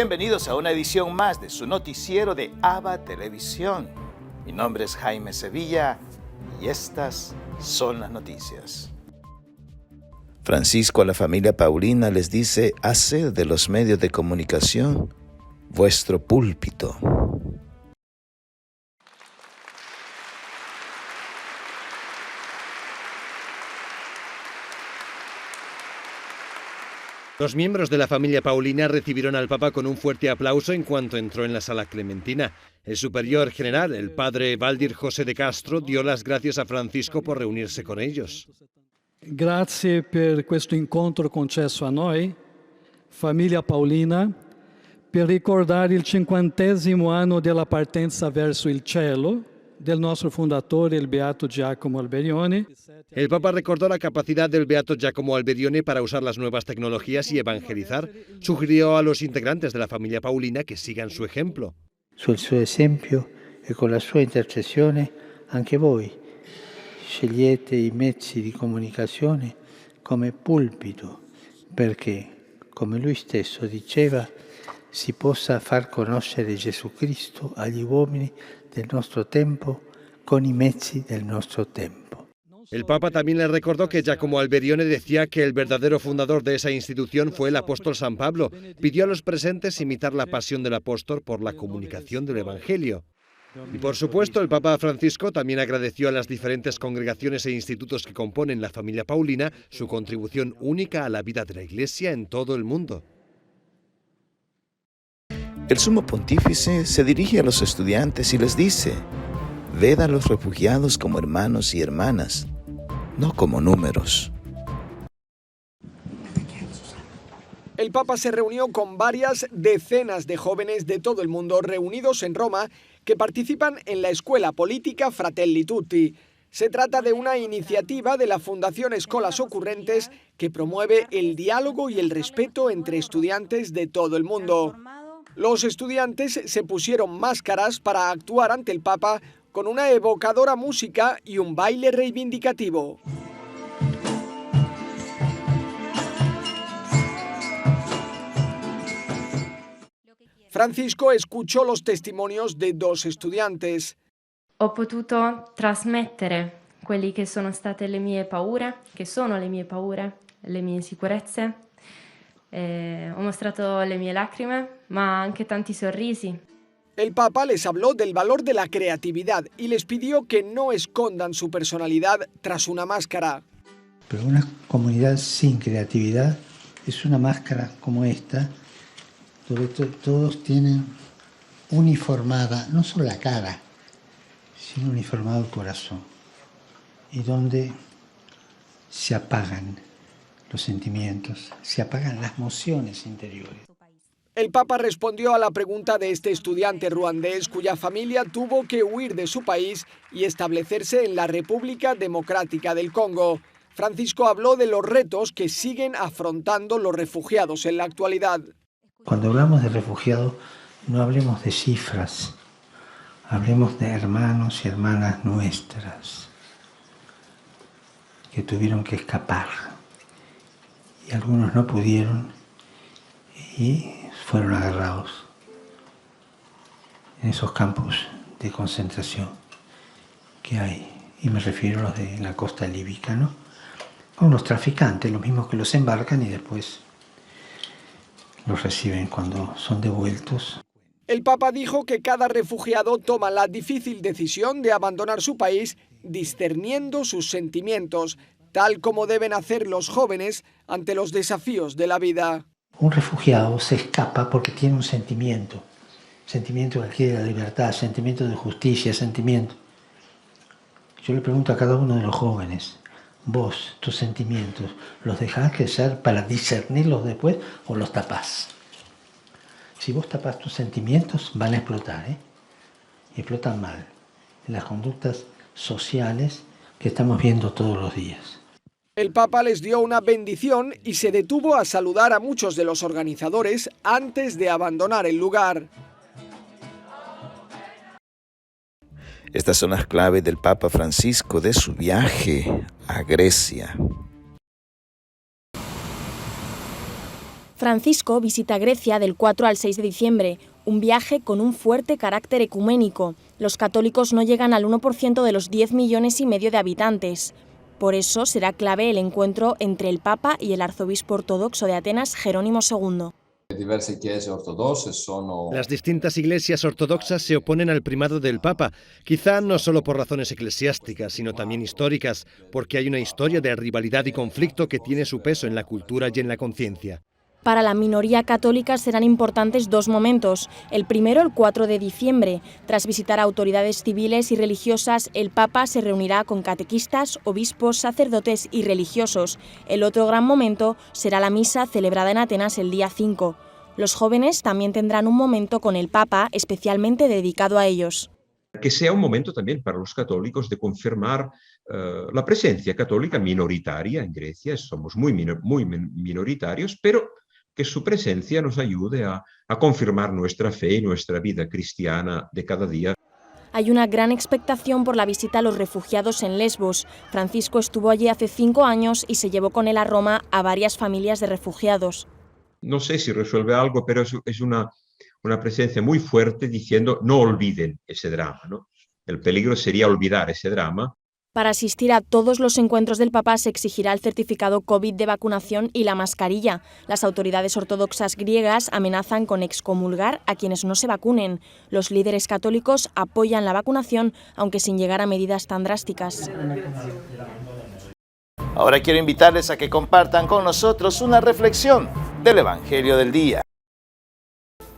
Bienvenidos a una edición más de su noticiero de ABA Televisión. Mi nombre es Jaime Sevilla y estas son las noticias. Francisco a la familia Paulina les dice: haced de los medios de comunicación vuestro púlpito. Los miembros de la familia Paulina recibieron al Papa con un fuerte aplauso en cuanto entró en la sala clementina. El superior general, el padre Valdir José de Castro, dio las gracias a Francisco por reunirse con ellos. Grazie per questo incontro concesso a noi, famiglia Paulina, per ricordare il 50° anno della partenza verso il cielo del nostro fondatore, il Beato Giacomo Alberione. El Papa recordó la capacidad del Beato Giacomo Alberione para usar las nuevas tecnologías y evangelizar. Sugirió a los integrantes de la familia Paulina que sigan su ejemplo. Sul suo esempio e con la sua intercessione anche voi scegliete i mezzi di comunicazione come pulpito perché, come lui stesso diceva, si possa far conoscere Gesù Cristo agli uomini del nostro tempo con i mezzi del nostro tempo. El Papa también le recordó que Giacomo Alberione decía que el verdadero fundador de esa institución fue el apóstol San Pablo. Pidió a los presentes imitar la pasión del apóstol por la comunicación del Evangelio. Y por supuesto, el Papa Francisco también agradeció a las diferentes congregaciones e institutos que componen la familia Paulina su contribución única a la vida de la Iglesia en todo el mundo. El sumo pontífice se dirige a los estudiantes y les dice: ved a los refugiados como hermanos y hermanas, no como números. El Papa se reunió con varias decenas de jóvenes de todo el mundo reunidos en Roma que participan en la escuela política Fratelli Tutti. Se trata de una iniciativa de la Fundación Escolas Ocurrentes que promueve el diálogo y el respeto entre estudiantes de todo el mundo. Los estudiantes se pusieron máscaras para actuar ante el Papa con una evocadora música y un baile reivindicativo. Francisco escuchó los testimonios de dos estudiantes. Ho potuto trasmettere quelli che sono state le mie paure, che sono le mie paure, le mie insicurezze. Ho mostrato le mie lacrime, ma anche tanti sorrisi. El Papa les habló del valor de la creatividad y les pidió que no escondan su personalidad tras una máscara. Pero una comunidad sin creatividad es una máscara como esta, donde todos tienen uniformada no solo la cara, sino uniformado el corazón, y donde se apagan los sentimientos, se apagan las emociones interiores. El Papa respondió a la pregunta de este estudiante ruandés cuya familia tuvo que huir de su país y establecerse en la República Democrática del Congo. Francisco habló de los retos que siguen afrontando los refugiados en la actualidad. Cuando hablamos de refugiados, no hablemos de cifras, hablemos de hermanos y hermanas nuestras que tuvieron que escapar y algunos no pudieron y fueron agarrados en esos campos de concentración que hay, y me refiero a los de la costa líbica, ¿no? Con los traficantes, los mismos que los embarcan y después los reciben cuando son devueltos. El Papa dijo que cada refugiado toma la difícil decisión de abandonar su país discerniendo sus sentimientos, tal como deben hacer los jóvenes ante los desafíos de la vida. Un refugiado se escapa porque tiene un sentimiento que quiere la libertad, sentimiento de justicia, sentimiento. Yo le pregunto a cada uno de los jóvenes: vos, tus sentimientos, ¿los dejás crecer para discernirlos después o los tapás? Si vos tapás tus sentimientos, van a explotar, y explotan mal, en las conductas sociales que estamos viendo todos los días. El Papa les dio una bendición y se detuvo a saludar a muchos de los organizadores antes de abandonar el lugar. Estas son las claves del Papa Francisco de su viaje a Grecia. Francisco visita Grecia del 4 al 6 de diciembre, un viaje con un fuerte carácter ecuménico. Los católicos no llegan al 1% de los 10,5 millones de habitantes. Por eso será clave el encuentro entre el Papa y el arzobispo ortodoxo de Atenas, Jerónimo II. Las distintas iglesias ortodoxas se oponen al primado del Papa, quizá no solo por razones eclesiásticas, sino también históricas, porque hay una historia de rivalidad y conflicto que tiene su peso en la cultura y en la conciencia. Para la minoría católica serán importantes dos momentos. El primero, el 4 de diciembre. Tras visitar a autoridades civiles y religiosas, el Papa se reunirá con catequistas, obispos, sacerdotes y religiosos. El otro gran momento será la misa celebrada en Atenas el día 5. Los jóvenes también tendrán un momento con el Papa especialmente dedicado a ellos. Que sea un momento también para los católicos de confirmar la presencia católica minoritaria en Grecia. Somos muy minoritarios, pero que su presencia nos ayude a confirmar nuestra fe y nuestra vida cristiana de cada día. Hay una gran expectación por la visita a los refugiados en Lesbos. Francisco estuvo allí hace 5 años y se llevó con él a Roma a varias familias de refugiados. No sé si resuelve algo, pero es una presencia muy fuerte diciendo no olviden ese drama, ¿no? El peligro sería olvidar ese drama. Para asistir a todos los encuentros del Papa se exigirá el certificado COVID de vacunación y la mascarilla. Las autoridades ortodoxas griegas amenazan con excomulgar a quienes no se vacunen. Los líderes católicos apoyan la vacunación, aunque sin llegar a medidas tan drásticas. Ahora quiero invitarles a que compartan con nosotros una reflexión del Evangelio del día.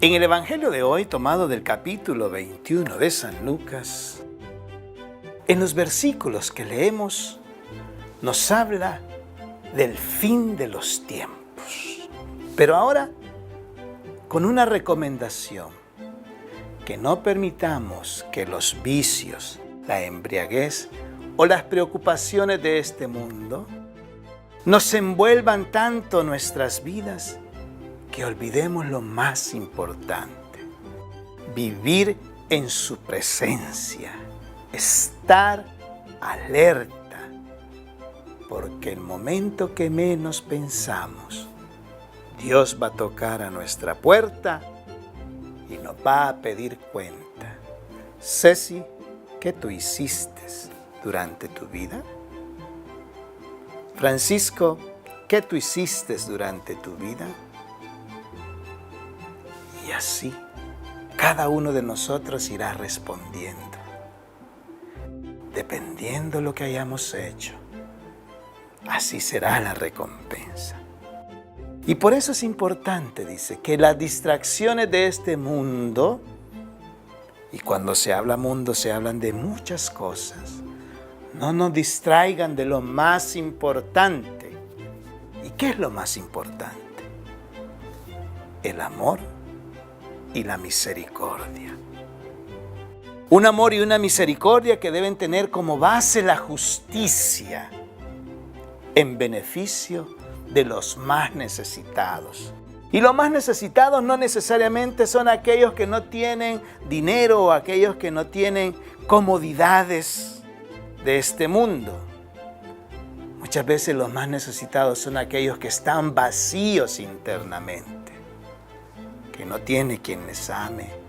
En el Evangelio de hoy, tomado del capítulo 21 de San Lucas, en los versículos que leemos, nos habla del fin de los tiempos. Pero ahora, con una recomendación, que no permitamos que los vicios, la embriaguez o las preocupaciones de este mundo nos envuelvan tanto nuestras vidas que olvidemos lo más importante: vivir en su presencia. Estar alerta, porque el momento que menos pensamos, Dios va a tocar a nuestra puerta y nos va a pedir cuenta. Ceci, ¿qué tú hiciste durante tu vida? Francisco, ¿qué tú hiciste durante tu vida? Y así, cada uno de nosotros irá respondiendo. Dependiendo de lo que hayamos hecho, así será la recompensa. Y por eso es importante, dice, que las distracciones de este mundo, y cuando se habla mundo se hablan de muchas cosas, no nos distraigan de lo más importante. ¿Y qué es lo más importante? El amor y la misericordia. Un amor y una misericordia que deben tener como base la justicia en beneficio de los más necesitados. Y los más necesitados no necesariamente son aquellos que no tienen dinero o aquellos que no tienen comodidades de este mundo. Muchas veces los más necesitados son aquellos que están vacíos internamente, que no tienen quien les ame,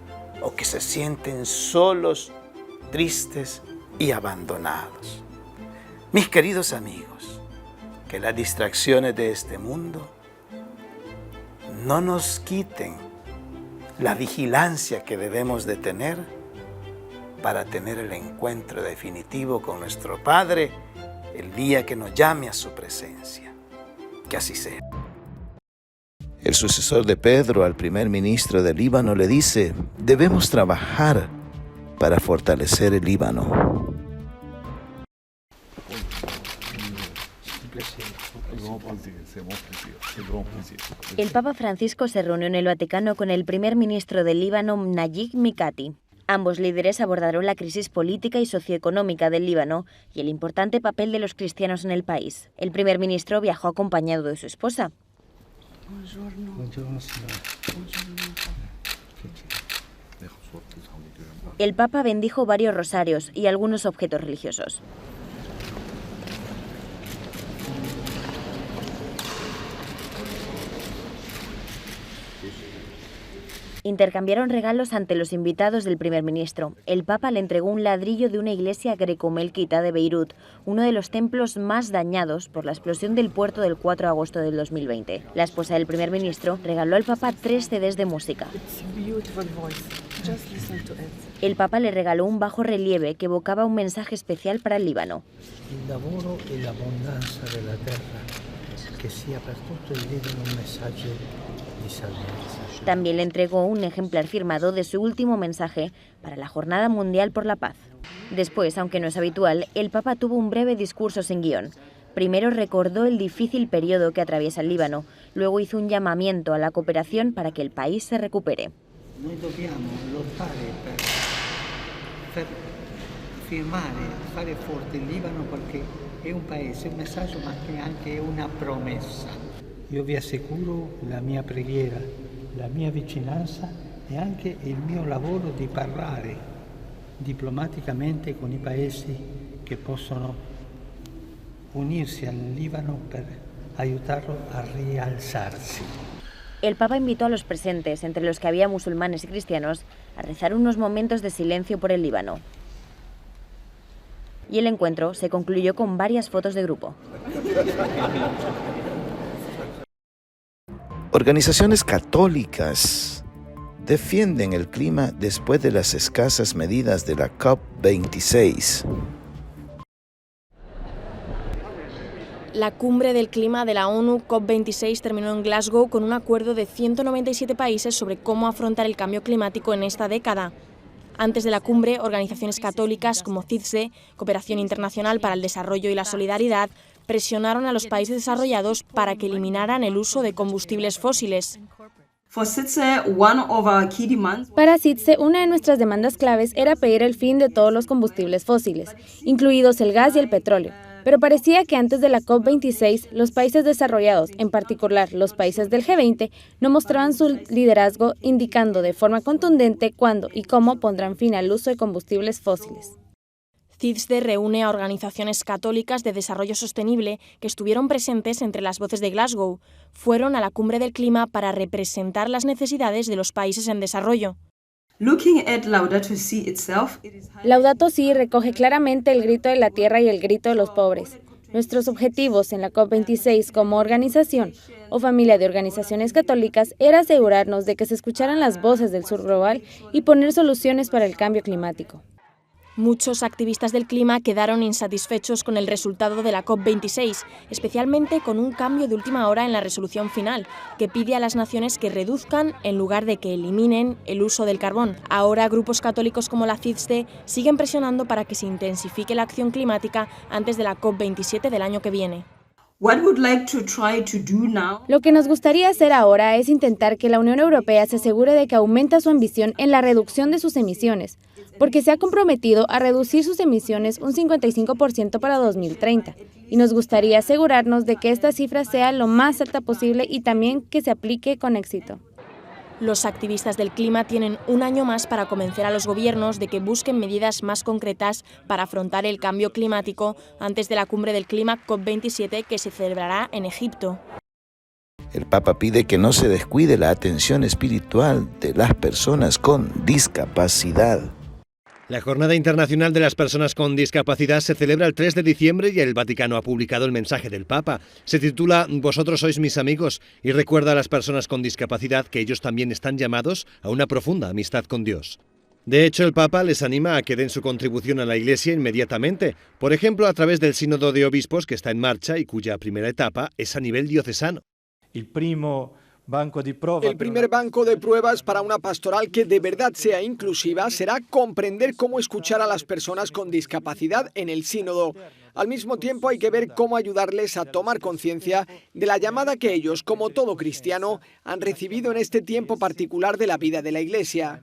o que se sienten solos, tristes y abandonados. Mis queridos amigos, que las distracciones de este mundo no nos quiten la vigilancia que debemos de tener para tener el encuentro definitivo con nuestro Padre el día que nos llame a su presencia. Que así sea. El sucesor de Pedro al primer ministro del Líbano le dice: debemos trabajar para fortalecer el Líbano. El Papa Francisco se reunió en el Vaticano con el primer ministro del Líbano, Najib Mikati. Ambos líderes abordaron la crisis política y socioeconómica del Líbano y el importante papel de los cristianos en el país. El primer ministro viajó acompañado de su esposa. El Papa bendijo varios rosarios y algunos objetos religiosos. Intercambiaron regalos ante los invitados del primer ministro. El Papa le entregó un ladrillo de una iglesia greco-melquita de Beirut, uno de los templos más dañados por la explosión del puerto del 4 de agosto del 2020. La esposa del primer ministro regaló al Papa 3 CDs de música. El Papa le regaló un bajo relieve que evocaba un mensaje especial para el Líbano. El lavoro e l'abbondanza della terra, que sia per tutto il Líbano un mensaje de salvezza. También le entregó un ejemplar firmado de su último mensaje para la Jornada Mundial por la Paz. Después, aunque no es habitual, el Papa tuvo un breve discurso sin guión. Primero recordó el difícil periodo que atraviesa el Líbano, luego hizo un llamamiento a la cooperación para que el país se recupere. Noi dobbiamo lottare per firmare, fare forte il Libano perché è un paese, un messaggio ma che anche è una promessa. Io vi assicuro la mia preghiera, la mia vicinanza e anche il mio lavoro di parlare diplomaticamente con i paesi che possono unirsi al Libano per aiutarlo a rialzarsi. El Papa invitó a los presentes, entre los que había musulmanes y cristianos, a rezar unos momentos de silencio por el Líbano. Y el encuentro se concluyó con varias fotos de grupo. Organizaciones católicas defienden el clima después de las escasas medidas de la COP26. La cumbre del clima de la ONU COP26 terminó en Glasgow con un acuerdo de 197 países sobre cómo afrontar el cambio climático en esta década. Antes de la cumbre, organizaciones católicas como CIDSE, Cooperación Internacional para el Desarrollo y la Solidaridad, presionaron a los países desarrollados para que eliminaran el uso de combustibles fósiles. Para CIDSE, una de nuestras demandas claves era pedir el fin de todos los combustibles fósiles, incluidos el gas y el petróleo. Pero parecía que antes de la COP26, los países desarrollados, en particular los países del G20, no mostraban su liderazgo, indicando de forma contundente cuándo y cómo pondrán fin al uso de combustibles fósiles. CIDSE reúne a organizaciones católicas de desarrollo sostenible que estuvieron presentes entre las voces de Glasgow. Fueron a la cumbre del clima para representar las necesidades de los países en desarrollo. Laudato Si recoge claramente el grito de la tierra y el grito de los pobres. Nuestros objetivos en la COP26 como organización o familia de organizaciones católicas era asegurarnos de que se escucharan las voces del sur global y poner soluciones para el cambio climático. Muchos activistas del clima quedaron insatisfechos con el resultado de la COP26, especialmente con un cambio de última hora en la resolución final, que pide a las naciones que reduzcan en lugar de que eliminen el uso del carbón. Ahora, grupos católicos como la CIDSE siguen presionando para que se intensifique la acción climática antes de la COP27 del año que viene. Lo que nos gustaría hacer ahora es intentar que la Unión Europea se asegure de que aumenta su ambición en la reducción de sus emisiones, porque se ha comprometido a reducir sus emisiones un 55% para 2030, y nos gustaría asegurarnos de que esta cifra sea lo más alta posible y también que se aplique con éxito. Los activistas del clima tienen un año más para convencer a los gobiernos de que busquen medidas más concretas para afrontar el cambio climático antes de la cumbre del clima COP27 que se celebrará en Egipto. El Papa pide que no se descuide la atención espiritual de las personas con discapacidad. La Jornada Internacional de las Personas con Discapacidad se celebra el 3 de diciembre y el Vaticano ha publicado el mensaje del Papa. Se titula «Vosotros sois mis amigos» y recuerda a las personas con discapacidad que ellos también están llamados a una profunda amistad con Dios. De hecho, el Papa les anima a que den su contribución a la Iglesia inmediatamente, por ejemplo, a través del Sínodo de Obispos que está en marcha y cuya primera etapa es a nivel diocesano. El primer banco de pruebas para una pastoral que de verdad sea inclusiva será comprender cómo escuchar a las personas con discapacidad en el sínodo. Al mismo tiempo hay que ver cómo ayudarles a tomar conciencia de la llamada que ellos, como todo cristiano, han recibido en este tiempo particular de la vida de la Iglesia.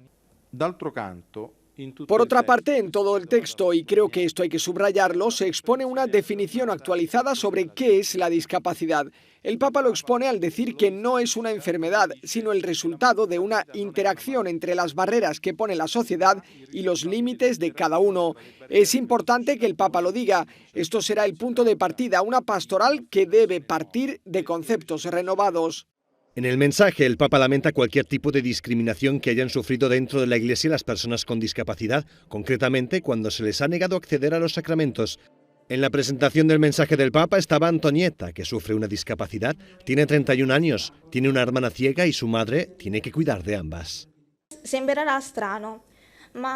Por otra parte, en todo el texto, y creo que esto hay que subrayarlo, se expone una definición actualizada sobre qué es la discapacidad. El Papa lo expone al decir que no es una enfermedad, sino el resultado de una interacción entre las barreras que pone la sociedad y los límites de cada uno. Es importante que el Papa lo diga. Esto será el punto de partida, una pastoral que debe partir de conceptos renovados. En el mensaje, el Papa lamenta cualquier tipo de discriminación que hayan sufrido dentro de la Iglesia las personas con discapacidad, concretamente cuando se les ha negado acceder a los sacramentos. En la presentación del mensaje del Papa estaba Antonieta, que sufre una discapacidad, tiene 31 años, tiene una hermana ciega y su madre tiene que cuidar de ambas. Sembrará strano.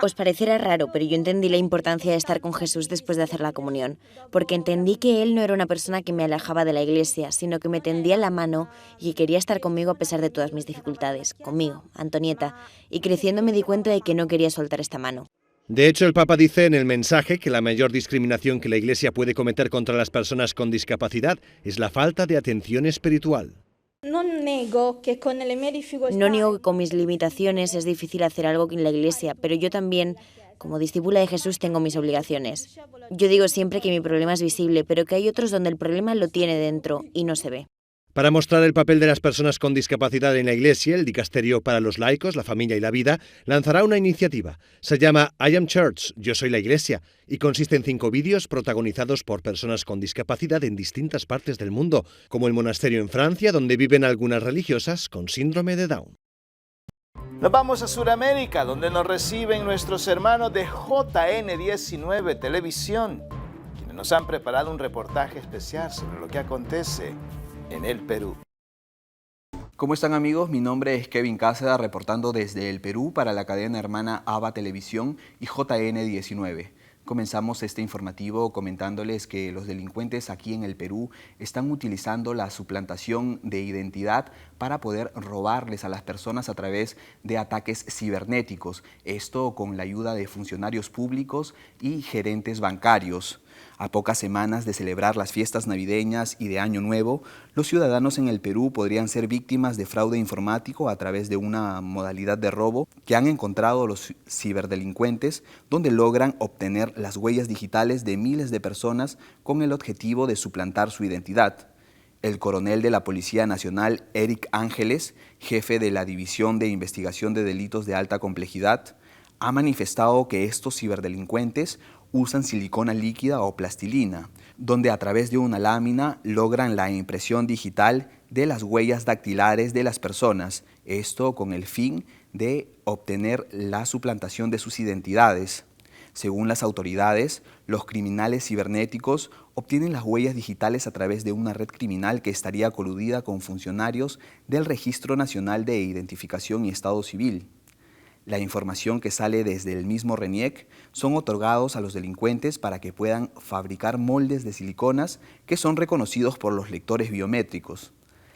Os parecerá raro, pero yo entendí la importancia de estar con Jesús después de hacer la comunión, porque entendí que Él no era una persona que me alejaba de la Iglesia, sino que me tendía la mano y que quería estar conmigo a pesar de todas mis dificultades, conmigo, Antonieta, y creciendo me di cuenta de que no quería soltar esta mano. De hecho, el Papa dice en el mensaje que la mayor discriminación que la Iglesia puede cometer contra las personas con discapacidad es la falta de atención espiritual. No niego que con mis limitaciones es difícil hacer algo en la Iglesia, pero yo también, como discípula de Jesús, tengo mis obligaciones. Yo digo siempre que mi problema es visible, pero que hay otros donde el problema lo tiene dentro y no se ve. Para mostrar el papel de las personas con discapacidad en la Iglesia, el Dicasterio para los Laicos, la Familia y la Vida lanzará una iniciativa. Se llama I Am Church, Yo Soy la Iglesia, y consiste en 5 vídeos protagonizados por personas con discapacidad en distintas partes del mundo, como el monasterio en Francia, donde viven algunas religiosas con síndrome de Down. Nos vamos a Sudamérica, donde nos reciben nuestros hermanos de JN19 Televisión, quienes nos han preparado un reportaje especial sobre lo que acontece en el Perú. ¿Cómo están, amigos? Mi nombre es Kevin Cáceda, reportando desde el Perú para la cadena hermana ABA Televisión y JN19. Comenzamos este informativo comentándoles que los delincuentes aquí en el Perú están utilizando la suplantación de identidad para poder robarles a las personas a través de ataques cibernéticos. Esto con la ayuda de funcionarios públicos y gerentes bancarios. A pocas semanas de celebrar las fiestas navideñas y de Año Nuevo, los ciudadanos en el Perú podrían ser víctimas de fraude informático a través de una modalidad de robo que han encontrado los ciberdelincuentes, donde logran obtener las huellas digitales de miles de personas con el objetivo de suplantar su identidad. El coronel de la Policía Nacional, Eric Ángeles, jefe de la División de Investigación de Delitos de Alta Complejidad, ha manifestado que estos ciberdelincuentes usan silicona líquida o plastilina, donde a través de una lámina logran la impresión digital de las huellas dactilares de las personas, esto con el fin de obtener la suplantación de sus identidades. Según las autoridades, los criminales cibernéticos obtienen las huellas digitales a través de una red criminal que estaría coludida con funcionarios del Registro Nacional de Identificación y Estado Civil. La información que sale desde el mismo RENIEC son otorgados a los delincuentes para que puedan fabricar moldes de siliconas que son reconocidos por los lectores biométricos.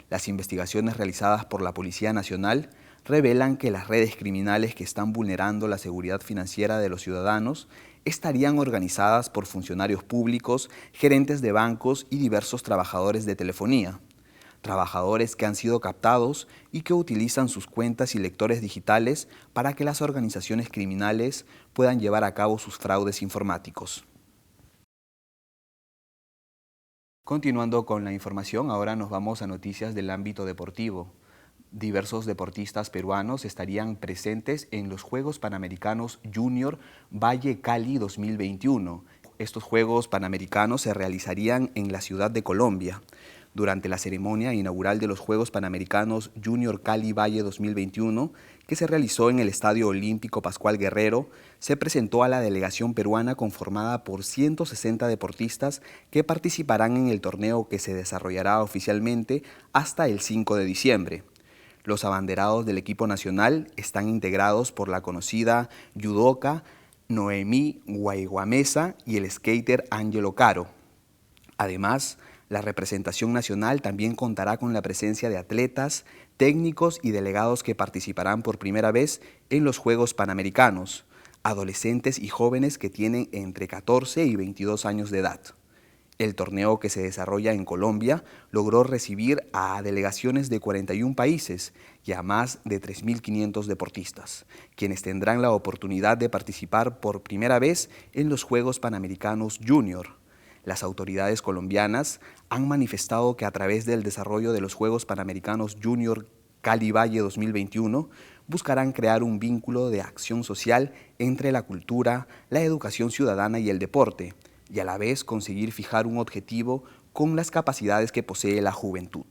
Las investigaciones realizadas por la Policía Nacional revelan que las redes criminales que están vulnerando la seguridad financiera de los ciudadanos estarían organizadas por funcionarios públicos, gerentes de bancos y diversos trabajadores de telefonía. Trabajadores que han sido captados y que utilizan sus cuentas y lectores digitales para que las organizaciones criminales puedan llevar a cabo sus fraudes informáticos. Continuando con la información, ahora nos vamos a noticias del ámbito deportivo. Diversos deportistas peruanos estarían presentes en los Juegos Panamericanos Junior Valle Cali 2021. Estos Juegos Panamericanos se realizarían en la ciudad de Colombia. Durante la ceremonia inaugural de los Juegos Panamericanos Junior Cali Valle 2021, que se realizó en el Estadio Olímpico Pascual Guerrero, se presentó a la delegación peruana conformada por 160 deportistas que participarán en el torneo que se desarrollará oficialmente hasta el 5 de diciembre. Los abanderados del equipo nacional están integrados por la conocida judoka Noemí Guayguamesa y el skater Ángelo Caro. Además, la representación nacional también contará con la presencia de atletas, técnicos y delegados que participarán por primera vez en los Juegos Panamericanos, adolescentes y jóvenes que tienen entre 14 y 22 años de edad. El torneo, que se desarrolla en Colombia, logró recibir a delegaciones de 41 países y a más de 3.500 deportistas, quienes tendrán la oportunidad de participar por primera vez en los Juegos Panamericanos Junior. Las autoridades colombianas han manifestado que a través del desarrollo de los Juegos Panamericanos Junior Cali Valle 2021 buscarán crear un vínculo de acción social entre la cultura, la educación ciudadana y el deporte, y a la vez conseguir fijar un objetivo con las capacidades que posee la juventud.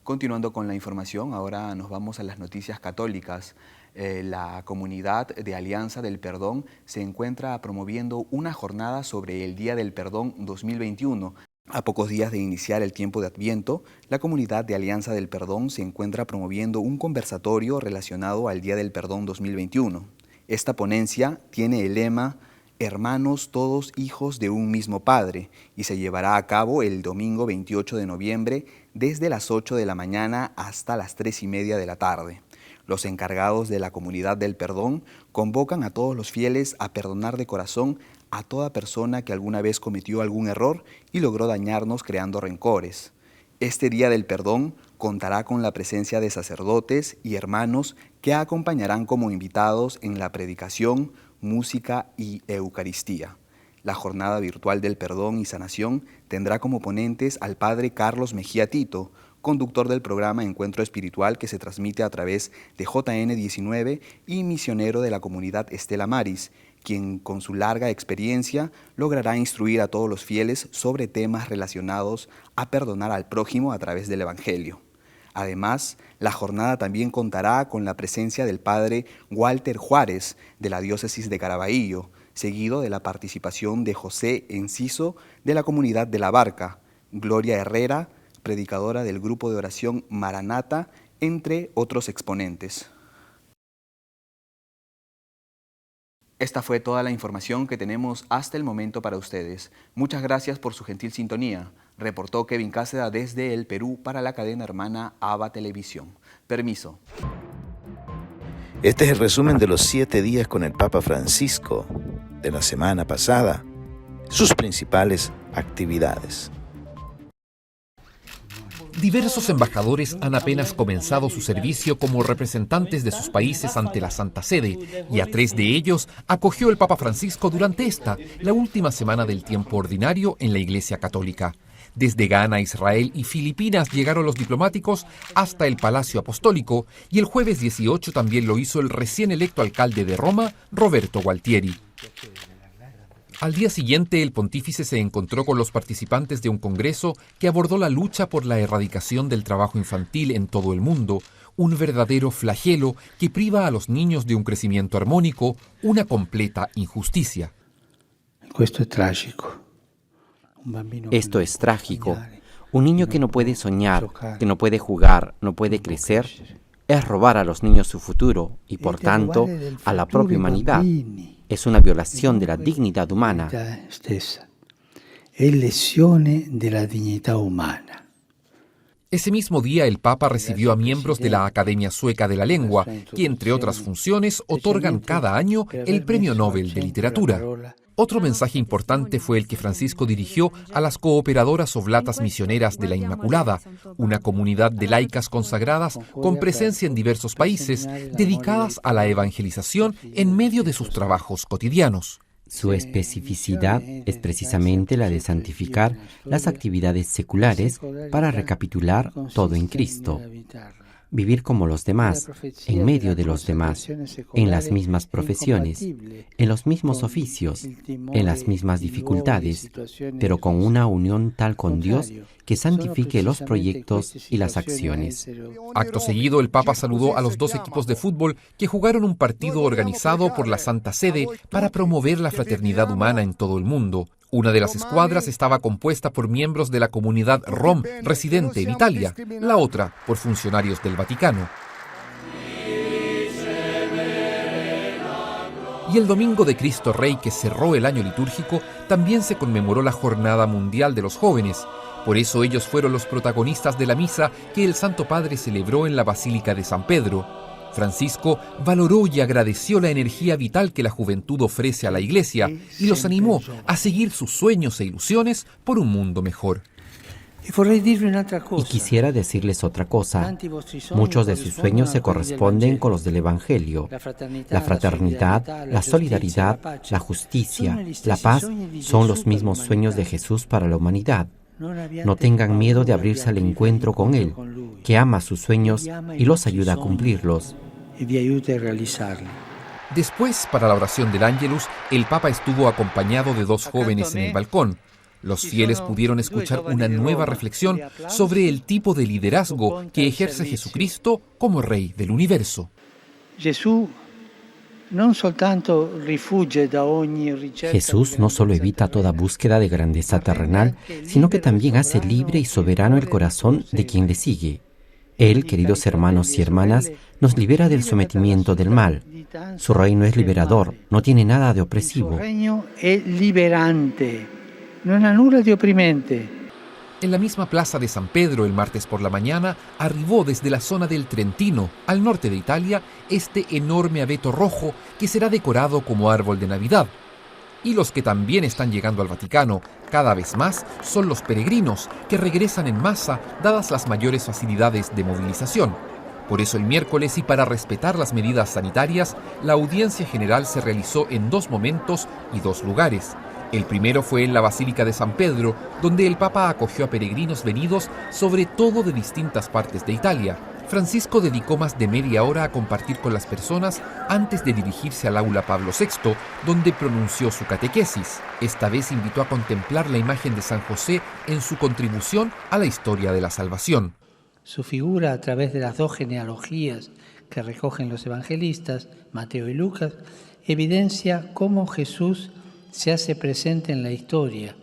Continuando con la información, ahora nos vamos a las noticias católicas. La comunidad de Alianza del Perdón se encuentra promoviendo una jornada sobre el Día del Perdón 2021. A pocos días de iniciar el tiempo de Adviento, la comunidad de Alianza del Perdón se encuentra promoviendo un conversatorio relacionado al Día del Perdón 2021. Esta ponencia tiene el lema Hermanos todos hijos de un mismo Padre y se llevará a cabo el domingo 28 de noviembre desde las 8 de la mañana hasta las 3:30 de la tarde. Los encargados de la comunidad del perdón convocan a todos los fieles a perdonar de corazón a toda persona que alguna vez cometió algún error y logró dañarnos creando rencores. Este Día del Perdón contará con la presencia de sacerdotes y hermanos que acompañarán como invitados en la predicación, música y Eucaristía. La jornada virtual del perdón y sanación tendrá como ponentes al padre Carlos Mejía Tito, conductor del programa Encuentro Espiritual que se transmite a través de JN19 y misionero de la comunidad Estela Maris, quien con su larga experiencia logrará instruir a todos los fieles sobre temas relacionados a perdonar al prójimo a través del Evangelio. Además, la jornada también contará con la presencia del padre Walter Juárez de la diócesis de Caraballo, seguido de la participación de José Enciso de la comunidad de La Barca, Gloria Herrera, predicadora del grupo de oración Maranata, entre otros exponentes. Esta fue toda la información que tenemos hasta el momento para ustedes. Muchas gracias por su gentil sintonía. Reportó Kevin Cáceda desde el Perú para la cadena hermana ABA Televisión. Permiso. Este es el resumen de los 7 días con el Papa Francisco de la semana pasada. Sus principales actividades. Diversos embajadores han apenas comenzado su servicio como representantes de sus países ante la Santa Sede, y a 3 de ellos acogió el Papa Francisco durante esta, la última semana del tiempo ordinario en la Iglesia Católica. Desde Ghana, Israel y Filipinas llegaron los diplomáticos hasta el Palacio Apostólico, y el jueves 18 también lo hizo el recién electo alcalde de Roma, Roberto Gualtieri. Al día siguiente, el pontífice se encontró con los participantes de un congreso que abordó la lucha por la erradicación del trabajo infantil en todo el mundo, un verdadero flagelo que priva a los niños de un crecimiento armónico, una completa injusticia. Esto es trágico. Un niño que no puede soñar, que no puede jugar, no puede crecer, es robar a los niños su futuro y, por tanto, a la propia humanidad. Es una violación de la dignidad humana. Ese mismo día el Papa recibió a miembros de la Academia Sueca de la Lengua, que entre otras funciones otorgan cada año el Premio Nobel de Literatura. Otro mensaje importante fue el que Francisco dirigió a las cooperadoras oblatas misioneras de la Inmaculada, una comunidad de laicas consagradas con presencia en diversos países, dedicadas a la evangelización en medio de sus trabajos cotidianos. Su especificidad es precisamente la de santificar las actividades seculares para recapitular todo en Cristo. Vivir como los demás, en medio de los demás, en las mismas profesiones, en los mismos oficios, en las mismas dificultades, pero con una unión tal con Dios que santifique los proyectos y las acciones. Acto seguido, el Papa saludó a los 2 equipos de fútbol que jugaron un partido organizado por la Santa Sede para promover la fraternidad humana en todo el mundo. Una de las escuadras estaba compuesta por miembros de la comunidad rom residente en Italia, la otra por funcionarios del Vaticano. Y el Domingo de Cristo Rey, que cerró el año litúrgico, también se conmemoró la Jornada Mundial de los Jóvenes. Por eso ellos fueron los protagonistas de la misa que el Santo Padre celebró en la Basílica de San Pedro. Francisco valoró y agradeció la energía vital que la juventud ofrece a la Iglesia y los animó a seguir sus sueños e ilusiones por un mundo mejor. Y quisiera decirles otra cosa. Muchos de sus sueños se corresponden con los del Evangelio. La fraternidad, la solidaridad, la justicia, la paz son los mismos sueños de Jesús para la humanidad. No tengan miedo de abrirse al encuentro con Él, que ama sus sueños y los ayuda a cumplirlos. Después, para la oración del Ángelus, el Papa estuvo acompañado de 2 jóvenes en el balcón. Los fieles pudieron escuchar una nueva reflexión sobre el tipo de liderazgo que ejerce Jesucristo como Rey del universo. Jesús no solo evita toda búsqueda de grandeza terrenal, sino que también hace libre y soberano el corazón de quien le sigue. Él, queridos hermanos y hermanas, nos libera del sometimiento del mal. Su reino es liberador, no tiene nada de opresivo. Su reino es liberante, no ha nada de oprimente. En la misma plaza de San Pedro, el martes por la mañana, arribó desde la zona del Trentino, al norte de Italia, este enorme abeto rojo que será decorado como árbol de Navidad. Y los que también están llegando al Vaticano cada vez más son los peregrinos, que regresan en masa dadas las mayores facilidades de movilización. Por eso el miércoles, y para respetar las medidas sanitarias, la audiencia general se realizó en 2 momentos y 2 lugares. El primero fue en la Basílica de San Pedro, donde el Papa acogió a peregrinos venidos sobre todo de distintas partes de Italia. Francisco dedicó más de media hora a compartir con las personas antes de dirigirse al aula Pablo VI, donde pronunció su catequesis. Esta vez invitó a contemplar la imagen de San José en su contribución a la historia de la salvación. Su figura, a través de las 2 genealogías que recogen los evangelistas, Mateo y Lucas, evidencia cómo Jesús se hace presente en la historia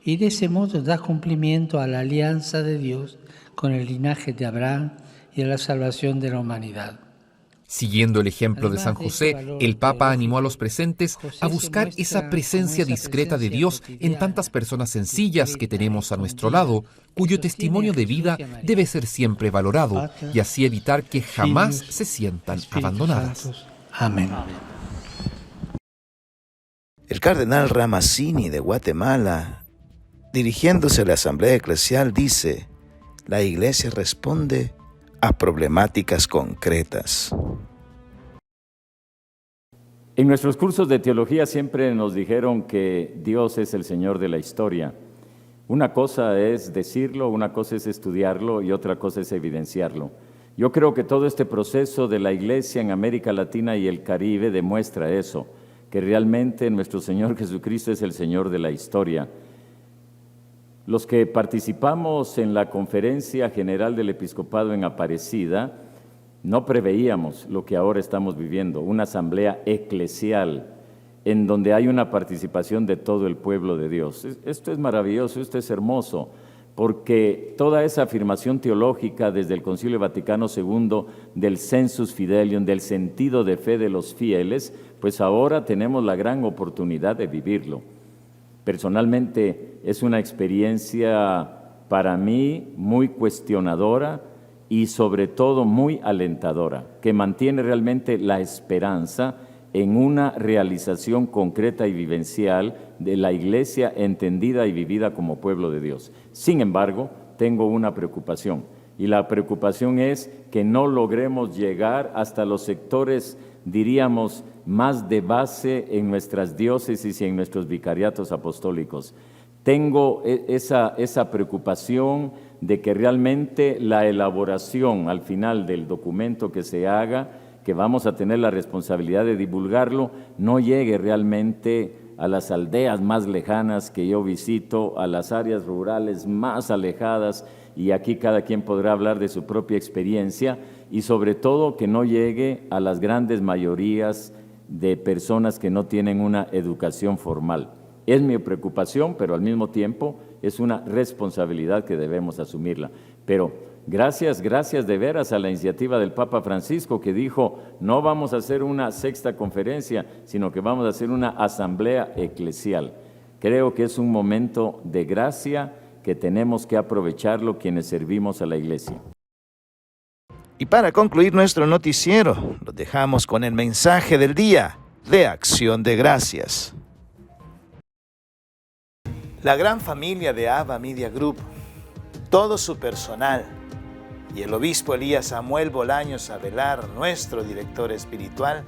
y de ese modo da cumplimiento a la alianza de Dios con el linaje de Abraham y a la salvación de la humanidad. Siguiendo el ejemplo de San José, el Papa animó a los presentes a buscar esa presencia discreta de Dios en tantas personas sencillas que tenemos a nuestro lado, cuyo testimonio de vida debe ser siempre valorado y así evitar que jamás se sientan abandonadas. Amén. El cardenal Ramazzini de Guatemala, dirigiéndose a la Asamblea Eclesial, dice: la Iglesia responde a problemáticas concretas. En nuestros cursos de teología siempre nos dijeron que Dios es el Señor de la historia. Una cosa es decirlo, una cosa es estudiarlo y otra cosa es evidenciarlo. Yo creo que todo este proceso de la Iglesia en América Latina y el Caribe demuestra eso, que realmente nuestro Señor Jesucristo es el Señor de la historia. Los que participamos en la Conferencia General del Episcopado en Aparecida no preveíamos lo que ahora estamos viviendo, una asamblea eclesial en donde hay una participación de todo el pueblo de Dios. Esto es maravilloso, esto es hermoso, porque toda esa afirmación teológica desde el Concilio Vaticano II del sensus fidelium, del sentido de fe de los fieles, pues ahora tenemos la gran oportunidad de vivirlo. Personalmente es una experiencia para mí muy cuestionadora y sobre todo muy alentadora, que mantiene realmente la esperanza en una realización concreta y vivencial de la Iglesia entendida y vivida como pueblo de Dios. Sin embargo, tengo una preocupación, y la preocupación es que no logremos llegar hasta los sectores, diríamos, más de base en nuestras diócesis y en nuestros vicariatos apostólicos. Tengo esa preocupación de que realmente la elaboración al final del documento que se haga, que vamos a tener la responsabilidad de divulgarlo, no llegue realmente a las aldeas más lejanas que yo visito, a las áreas rurales más alejadas, y aquí cada quien podrá hablar de su propia experiencia, y sobre todo que no llegue a las grandes mayorías de personas que no tienen una educación formal. Es mi preocupación, pero al mismo tiempo es una responsabilidad que debemos asumirla. Pero gracias de veras a la iniciativa del Papa Francisco, que dijo: no vamos a hacer una 6ª conferencia, sino que vamos a hacer una asamblea eclesial. Creo que es un momento de gracia que tenemos que aprovecharlo quienes servimos a la Iglesia. Y para concluir nuestro noticiero, lo dejamos con el mensaje del día de Acción de Gracias. La gran familia de Ava Media Group, todo su personal y el obispo Elías Samuel Bolaños Avelar, nuestro director espiritual,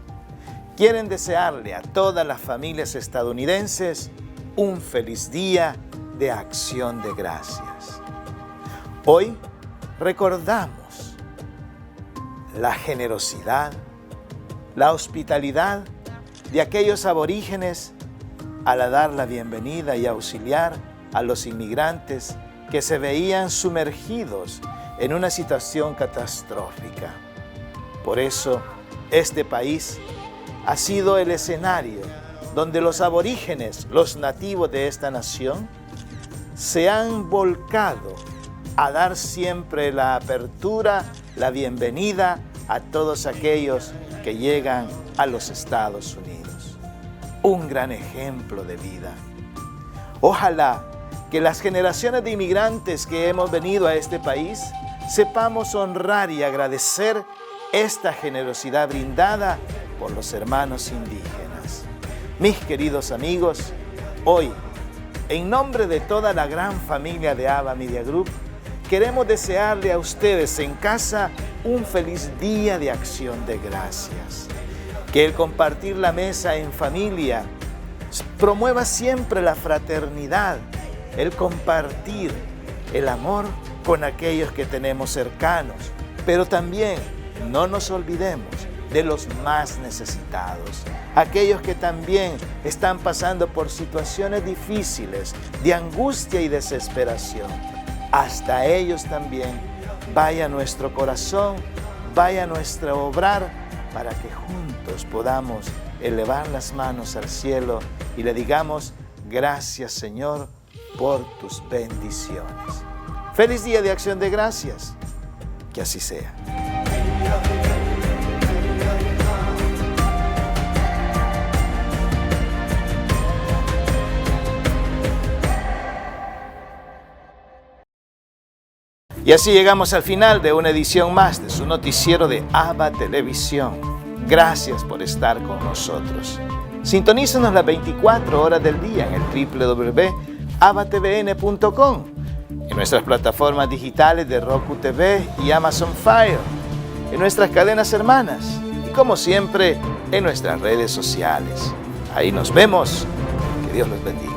quieren desearle a todas las familias estadounidenses un feliz día de Acción de Gracias. Hoy recordamos la generosidad, la hospitalidad de aquellos aborígenes al dar la bienvenida y auxiliar a los inmigrantes que se veían sumergidos en una situación catastrófica. Por eso, este país ha sido el escenario donde los aborígenes, los nativos de esta nación, se han volcado a dar siempre la apertura, la bienvenida a todos aquellos que llegan a los Estados Unidos. Un gran ejemplo de vida. Ojalá que las generaciones de inmigrantes que hemos venido a este país sepamos honrar y agradecer esta generosidad brindada por los hermanos indígenas. Mis queridos amigos, hoy, en nombre de toda la gran familia de ABA Media Group, queremos desearle a ustedes en casa un feliz día de acción de gracias. Que el compartir la mesa en familia promueva siempre la fraternidad, el compartir el amor con aquellos que tenemos cercanos, pero también no nos olvidemos de los más necesitados, aquellos que también están pasando por situaciones difíciles de angustia y desesperación. Hasta ellos también vaya nuestro corazón, vaya nuestro obrar, para que juntos podamos elevar las manos al cielo y le digamos: gracias, Señor, por tus bendiciones. Feliz día de acción de gracias. Que así sea. Y así llegamos al final de una edición más de su noticiero de ABA Televisión. Gracias por estar con nosotros. Sintonízanos las 24 horas del día en el www.abatvn.com, en nuestras plataformas digitales de Roku TV y Amazon Fire, en nuestras cadenas hermanas y, como siempre, en nuestras redes sociales. Ahí nos vemos. Que Dios los bendiga.